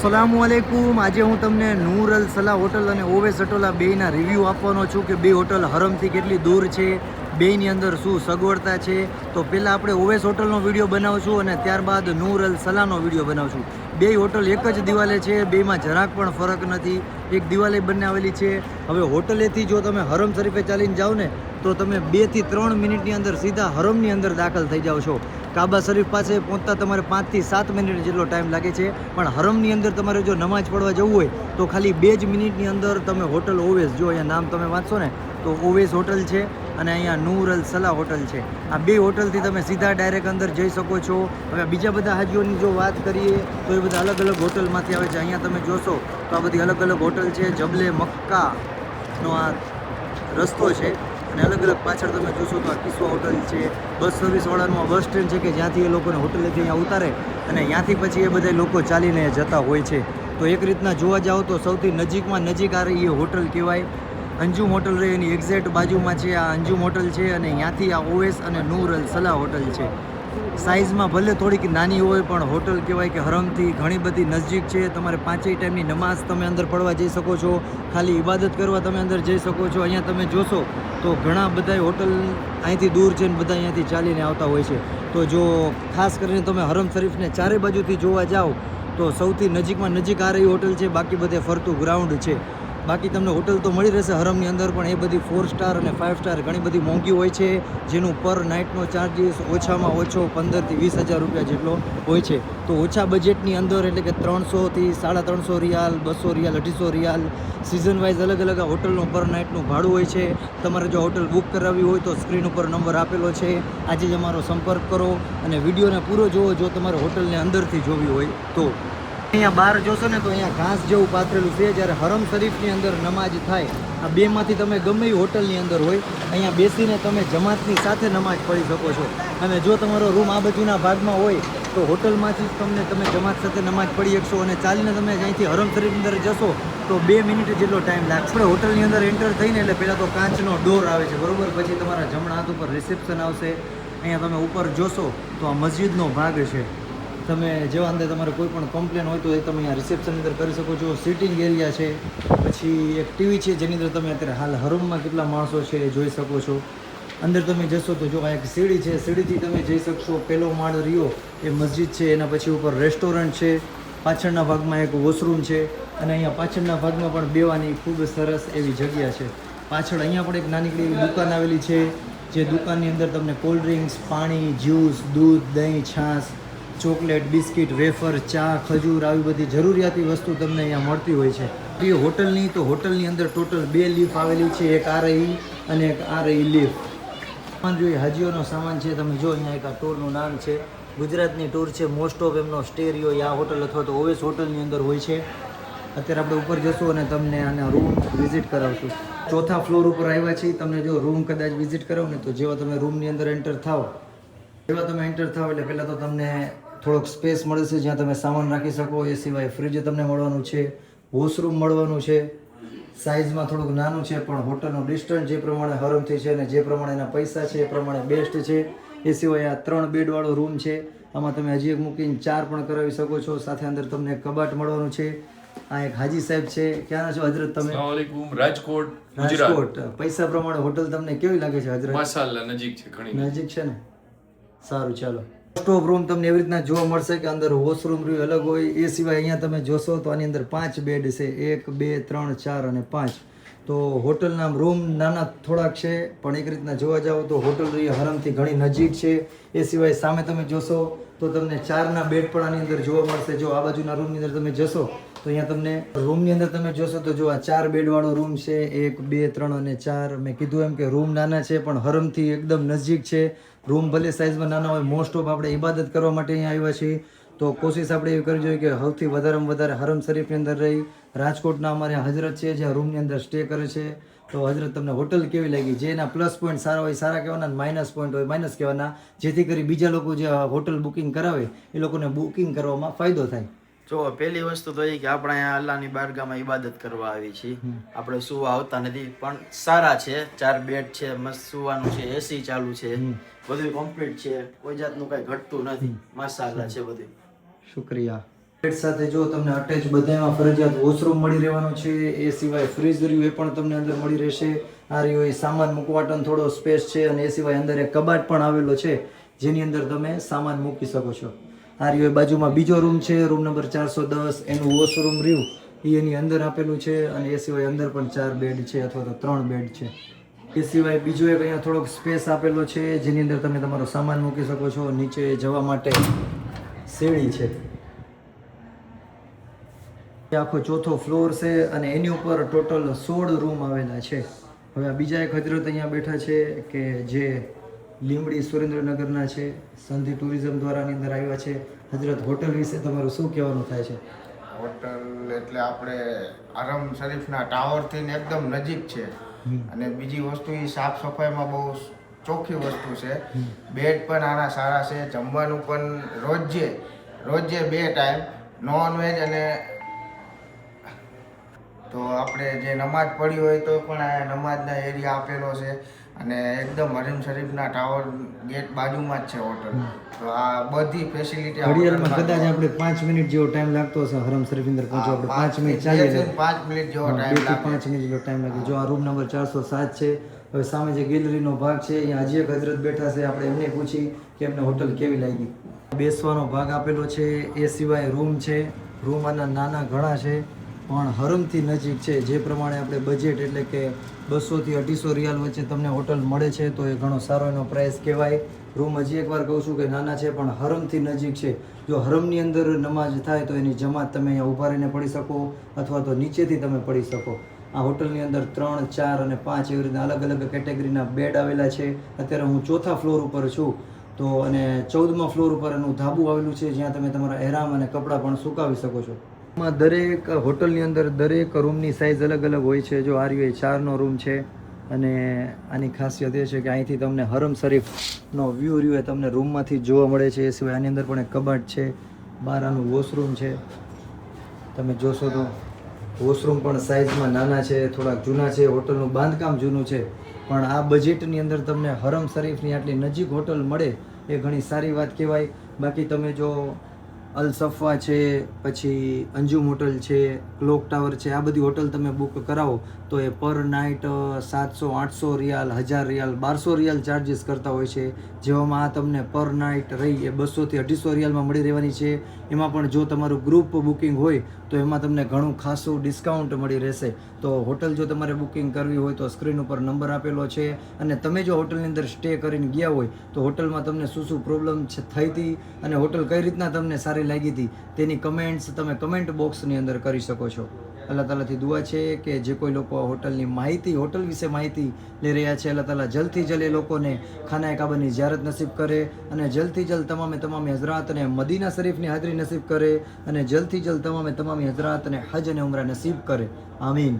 અસલામુઅલૈકુમ। આજે હું તમને નૂર અલ સલાહ હોટલ અને ઓવેસ અટોલા બેયના રિવ્યૂ આપવાનો છું કે બે હોટલ હરમથી કેટલી દૂર છે, બેયની અંદર શું સગવડતા છે। તો પહેલાં આપણે ઓવેસ હોટલનો વિડીયો બનાવશું અને ત્યારબાદ નૂર અલ સલાહનો વિડીયો બનાવશું। બે હોટલ એક જ દિવાલે છે, બેમાં જરાક પણ ફરક નથી, એક દિવાલે બંને આવેલી છે। હવે હોટલેથી જો તમે હરમ શરીફે ચાલીને જાઓ ને તો તમે 2 થી 3 મિનિટની અંદર સીધા હરમની અંદર દાખલ થઈ જાઓ છો। કાબા શરીફ પાસે પહોંચતા તમારે 5 થી 7 મિનિટ જેટલો ટાઈમ લાગે છે, પણ હરમની અંદર તમારે જો નમાઝ પડવા જવું હોય તો ખાલી 2 જ મિનિટની અંદર તમે હોટલ ઓવેસ, જો અહીંયા નામ તમે વાંચશો ને તો ઓવેસ હોટલ છે અને અહીંયા નૂર અલ સલાહ હોટલ છે। આ બે હોટલથી તમે સીધા ડાયરેક્ટ અંદર જઈ શકો છો। હવે બીજા બધા હાજીઓની જો વાત કરીએ તો એ બધા અલગ અલગ હોટલમાંથી આવે છે। અહીંયા તમે જોશો તો આ બધી અલગ અલગ હોટલ છે, જબલે મક્કાનો આ રસ્તો છે અને અલગ અલગ પાછળ તમે જોશો તો આ કિસ્વા હોટલ છે। બસ સર્વિસવાળાનું આ બસ સ્ટેન્ડ છે કે જ્યાંથી એ લોકોને હોટલેથી અહીંયા ઉતારે અને ત્યાંથી પછી એ બધા લોકો ચાલીને જતા હોય છે। તો એક રીતના જોવા જાઓ તો સૌથી નજીકમાં નજીક આ રહી એ હોટલ કહેવાય। અંજુમ હોટલ રહે એની એક્ઝેક્ટ બાજુમાં છે આ અંજુમ હોટલ છે અને ત્યાંથી આ ઓવેસ અને નૂર અલ સલાહ હોટલ છે। સાઇઝમાં ભલે થોડીક નાની હોય પણ હોટલ કહેવાય કે હરમથી ઘણી બધી નજીક છે। તમારે 5 ટાઈમની નમાઝ તમે અંદર પડવા જઈ શકો છો, ખાલી ઇબાદત કરવા તમે અંદર જઈ શકો છો। અહીંયા તમે જોશો તો ઘણા બધા હોટલ અહીંથી દૂર છે ને બધા અહીંયાથી ચાલીને આવતા હોય છે। તો જો ખાસ કરીને તમે હરમ શરીફને ચારે બાજુથી જોવા જાઓ તો સૌથી નજીકમાં નજીક આ રહી હોટલ છે, બાકી બધે ફરતું ગ્રાઉન્ડ છે। બાકી તમને હોટલ તો મળી રહેશે હરમની અંદર, પણ એ બધી 4 સ્ટાર અને 5 સ્ટાર ઘણી બધી મોંઘી હોય છે, જેનું પર નાઇટનો ચાર્જીસ ઓછામાં ઓછો 15 થી 20 હજાર રૂપિયા જેટલો હોય છે। તો ઓછા બજેટની અંદર એટલે કે 300 થી 350 રિયાલ, 200 રિયાલ, 250 રિયાલ સિઝન વાઇઝ અલગ અલગ હોટલનું પર નાઇટનું ભાડું હોય છે। તમારે જો હોટલ બુક કરાવવી હોય તો સ્ક્રીન ઉપર નંબર આપેલો છે, આજે જ અમારો સંપર્ક કરો અને વિડીયોને પૂરો જુઓ જો તમારે હોટલને અંદરથી જોવી હોય તો। અહીંયા બહાર જોશો ને તો અહીંયા ઘાસ જેવું પાથરેલું છે, જ્યારે હરમ શરીફની અંદર નમાજ થાય આ બેમાંથી તમે ગમે એ હોટલની અંદર હોય અહીંયા બેસીને તમે જમાતની સાથે નમાજ પઢી શકો છો। અને જો તમારો રૂમ આ બાજુના ભાગમાં હોય તો હોટલમાંથી જ તમે જમાત સાથે નમાજ પઢી શકશો અને ચાલીને તમે અહીંથી હરમ શરીફ અંદર જશો તો 2 મિનિટ જેટલો ટાઈમ લાગશે। આપણે હોટલની અંદર એન્ટર થઈને એટલે પહેલાં તો કાચનો ડોર આવે છે બરાબર, પછી તમારા જમણા હાથ ઉપર રિસેપ્શન આવશે। અહીંયા તમે ઉપર જોશો તો આ મસ્જિદનો ભાગ છે, તમે જેવા અંદર તમારે કોઈ પણ કમ્પ્લેન હોય તો એ તમે અહીંયા રિસેપ્શન અંદર કરી શકો છો। સિટિંગ એરિયા છે, પછી એક ટીવી છે જેની અંદર તમે અત્યારે હાલ હરમમાં કેટલા માણસો છે એ જોઈ શકો છો। અંદર તમે જશો તો જો આ એક સીડી છે, સીડીથી તમે જઈ શકશો। પહેલો માળ રહ્યો એ મસ્જિદ છે, એના પછી ઉપર રેસ્ટોરન્ટ છે, પાછળના ભાગમાં એક વોશરૂમ છે અને અહીંયા પાછળના ભાગમાં પણ બેવાની ખૂબ સરસ એવી જગ્યા છે। પાછળ અહીંયા પણ એક નાનકડી એવી દુકાન આવેલી છે, જે દુકાનની અંદર તમને કોલ્ડ ડ્રિંક્સ, પાણી, જ્યુસ, દૂધ, દહીં, છાશ, ચોકલેટ, બિસ્કિટ, વેફર, ચા, ખજૂર આવી બધી જરૂરિયાતી વસ્તુ તમને અહીંયા મળતી હોય છે। એ હોટલની તો હોટલની અંદર ટોટલ 2 લિફ્ટ આવેલી છે, એક આ રહી અને એક આ રહી લિફ્ટ। સામાન જોઈએ હાજીઓનો સામાન છે, તમે જો અહીંયા એક આ ટૂરનું નામ છે, ગુજરાતની ટૂર છે, મોસ્ટ ઓફ એમનો સ્ટે રહ્યો આ હોટલ અથવા તો ઓવેસ હોટલની અંદર હોય છે। અત્યારે આપણે ઉપર જશું અને તમને આના રૂમ વિઝિટ કરાવશું। 4થા ફ્લોર ઉપર આવ્યા છીએ, તમને જો રૂમ કદાચ વિઝિટ કરાવો ને તો જેવા તમે રૂમની અંદર એન્ટર થાવ એટલે પહેલાં તો તમને થોડોક સ્પેસ મળશે જ્યાં તમે સામાન રાખી શકો, એ સિવાય ફ્રીજ તમને મળવાનું છે, વોશરૂમ મળવાનું છે, સાઇઝમાં થોડુંક નાનું છે પણ હોટલનું ડિસ્ટન્સ જે પ્રમાણે હરમથી છે અને જે પ્રમાણે એના પૈસા છે એ પ્રમાણે બેસ્ટ છે। એ સિવાય આ 3 બેડવાળો રૂમ છે, આમાં તમે હજી એક મૂકીને 4 પણ કરાવી શકો છો। સાથે અંદર તમને કબાટ મળવાનું છે। આ એક હાજી સાહેબ છે, ક્યાંના છો હજરત તમે? અસ્સલામ વાલેકુમ, રાજકોટ, રાજકોટ। પૈસા પ્રમાણે હોટલ તમને કેવી લાગે છે હજરત? માશાઅલ્લાહ નજીક છે, ઘણી નજીક છે ને, સારું ચાલો। સ્ટોપ રૂમ તમને એવી રીતના જોવા મળશે કે અંદર વોશરૂમ રહ્યું અલગ હોય। એ સિવાય અહીંયા તમે જોશો તો આની અંદર 5 બેડ છે, 1, 2, 3, 4 અને 5। તો હોટલના રૂમ નાના થોડાક છે પણ એક રીતના જોવા જાઓ તો હોટલ રહી હરમથી ઘણી નજીક છે। એ સિવાય સામે તમે જોશો તો તમને 4ના બેડ પણ આની અંદર જોવા મળશે। જો આ બાજુના રૂમની અંદર તમે જશો તો અહીંયા તમને રૂમની અંદર તમે જોશો તો જો આ 4 બેડવાળો રૂમ છે, 1, 2, 3 અને 4। મેં કીધું એમ કે રૂમ નાના છે પણ હરમથી એકદમ નજીક છે। રૂમ ભલે સાઇઝમાં નાના હોય, મોસ્ટ ઓફ આપણે ઇબાદત કરવા માટે અહીંયા આવ્યા છીએ તો કોશિશ આપણે એવી કરવી જોઈએ કે સૌથી વધારેમાં વધારે હરમ શરીફની અંદર રહી। રાજકોટના અમારે હજરત છે જે રૂમની અંદર સ્ટે કરે છે। તો હજરત તમને હોટલ કેવી લાગી? જે એના પ્લસ પોઈન્ટ સારા હોય સારા કહેવાના, માઇનસ પોઈન્ટ હોય માઇનસ કહેવાના, જેથી કરી બીજા લોકો જે હોટલ બુકિંગ કરાવે એ લોકોને બુકિંગ કરવામાં ફાયદો થાય। જો પહેલી વસ્તુ તો એ કે આપણે અહીંયા અલ્લાહની બારગાહમાં ઇબાદત કરવા આવી છીએ, આપણે સુવા આવતા નથી, પણ સારા છે, 4 બેડ છે, મસ્ત સુવાનું છે, એસી ચાલુ છે, બધું કમ્પ્લીટ છે, કોઈ જાતનું કઈ ઘટતું નથી, માશાઅલ્લાહ છે બધું। શુક્રિયા। બેડ સાથે જો તમને અટેચ બધામાં ફરજિયાત વોશરૂમ મળી રહેવાનું છે. એ સિવાય ફ્રીજ રહ્યું એ પણ તમને અંદર મળી રહેશે. આ રહ્યો એ સામાન મૂકવાનો થોડો સ્પેસ છે અને એ સિવાય અંદર એક કબાટ પણ આવેલો છે જેની અંદર તમે સામાન મૂકી શકો છો. આ રહ્યો એ બાજુમાં બીજો રૂમ છે, રૂમ નંબર 410. એનું વોશરૂમ રહ્યું એ એની અંદર આપેલું છે અને એ સિવાય અંદર પણ 4 બેડ છે અથવા તો 3 બેડ છે. એ સિવાય બીજો એક અહીંયા થોડોક સ્પેસ આપેલો છે જેની અંદર તમે તમારો સામાન મૂકી શકો છો. નીચે જવા માટે સીડી છે. આખો 4થો ફ્લોર છે અને એની ઉપર ટોટલ 16 રૂમ આવેલા છે. હવે આ બીજા એક હજરત અહીંયા બેઠા છે કે જે લીંબડી સુરેન્દ્રનગરના છે, સંધિ ટુરિઝમ દ્વારાની અંદર આવ્યા છે. હજરત, હોટલ વિશે તમારું શું કહેવાનું થાય છે? હોટલ એટલે આપણે હરમ શરીફના ટાવરથી ને એકદમ નજીક છે અને બીજી વસ્તુ એ સાફ સફાઈમાં બહુ ચોખ્ખી વસ્તુ છે. બેડ પણ આના સારા છે. જમવાનું પણ રોજે 2 ટાઈમ નોનવેજ અને તો આપણે જે નમાજ પડી હોય તો પણ આ નમાજના એરિયા આપેલો છે અને એકદમ હરમ શરીફના ટાવર ગેટ બાજુમાં જ છે હોટલ. તો આ બધી ફેસિલિટી ઘડિયાળમાં કદાચ આપણે 5 મિનિટ જેવો ટાઈમ લાગતો હશે હરમ શરીફ અંદર પહોંચવા. આપણે 5 મિનિટ ચાલી 5 મિનિટ જેવો ટાઈમ 2 થી 5 મિનિટ જેટલો ટાઈમ લાગે. જો આ રૂમ નંબર 407 છે. હવે સામે જે ગેલેરીનો ભાગ છે અહીંયા હજી એક હજરત બેઠા છે. આપણે એમને પૂછી કે એમને હોટલ કેવી લાગી. બેસવાનો ભાગ આપેલો છે. એ સિવાય રૂમ છે. રૂમ આના નાના ઘણા છે પણ હરમથી નજીક છે. જે પ્રમાણે આપણે બજેટ એટલે કે 200 થી 250 રિયાલ વચ્ચે તમને હોટલ મળે છે તો એ ઘણો સારો એનો પ્રાઇસ કહેવાય. રૂમ હજી એકવાર કહું છું કે નાના છે પણ હરમથી નજીક છે. જો હરમની અંદર નમાઝ થાય તો એની જમાત તમે અહીંયા ઊભા રહીને પડી શકો અથવા તો નીચેથી તમે પડી શકો. આ હોટલની અંદર 3, 4 અને 5 એવી રીતના અલગ અલગ કેટેગરીના બેડ આવેલા છે. અત્યારે હું 4થા ફ્લોર ઉપર છું તો અને 14મા ફ્લોર ઉપર એનું ધાબુ આવેલું છે જ્યાં તમે તમારા એહરામ અને કપડાં પણ સુકાવી શકો છો. દરેક હોટલની અંદર દરેક રૂમની સાઇઝ અલગ અલગ હોય છે. જો આ રહ્યો 4નો રૂમ છે અને આની ખાસિયત એ છે કે અહીંથી તમને હરમ શરીફનો વ્યૂ રહ્યો એ તમને રૂમમાંથી જોવા મળે છે. એ સિવાય આની અંદર પણ એક કબાટ છે. બહાર આનું વોશરૂમ છે. તમે જોશો તો વોશરૂમ પણ સાઇઝમાં નાના છે, થોડાક જૂના છે. હોટલનું બાંધકામ જૂનું છે પણ આ બજેટની અંદર તમને હરમ શરીફની આટલી નજીક હોટલ મળે એ ઘણી સારી વાત કહેવાય. બાકી તમે જો અલ સફવા છે, પછી અંજુમ હોટલ છે, ક્લોક ટાવર છે, આ બધી હોટલ તમે બુક કરાવો તો એ પર નાઇટ 700-800 રિયાલ, 1000 રિયાલ, 1200 રિયાલ ચાર્જીસ કરતા હોય છે. જેવામાં આ તમને પર નાઇટ રહી એ 200 થી 250 રિયાલમાં મળી રહેવાની છે. એમાં પણ જો તમારું ગ્રુપ બુકિંગ હોય તો એમાં તમને ઘણું ખાસું ડિસ્કાઉન્ટ મળી રહેશે. તો હોટલ જો તમારે બુકિંગ કરવી હોય તો સ્ક્રીન ઉપર નંબર આપેલો છે અને તમે જો હોટલની અંદર સ્ટે કરીને ગયા હોય તો હોટલમાં તમને શું શું પ્રોબ્લેમ થઈ હતી અને હોટલ કઈ રીતના તમને સારી લાગી હતી તેની કમેન્ટ્સ તમે કમેન્ટ બોક્સની અંદર કરી શકો છો. અલ્લાહ તાલાથી દુઆ છે કે જે કોઈ લોકો હોટલની માહિતી, હોટલ વિશે માહિતી લઈ રહ્યા છે, અલ્લાહ તાલા જલ્દથી જલ્દ એ લોકોને ખાના કાબાની ઝિયારત નસીબ કરે અને જલ્દથી જલ્દ તમામે હઝરાતને મદીના શરીફની હાજરી નસીબ કરે અને જલ્દથી જલ્દ તમામે હઝરાતને હજ અને ઉમરા નસીબ કરે. આમીન.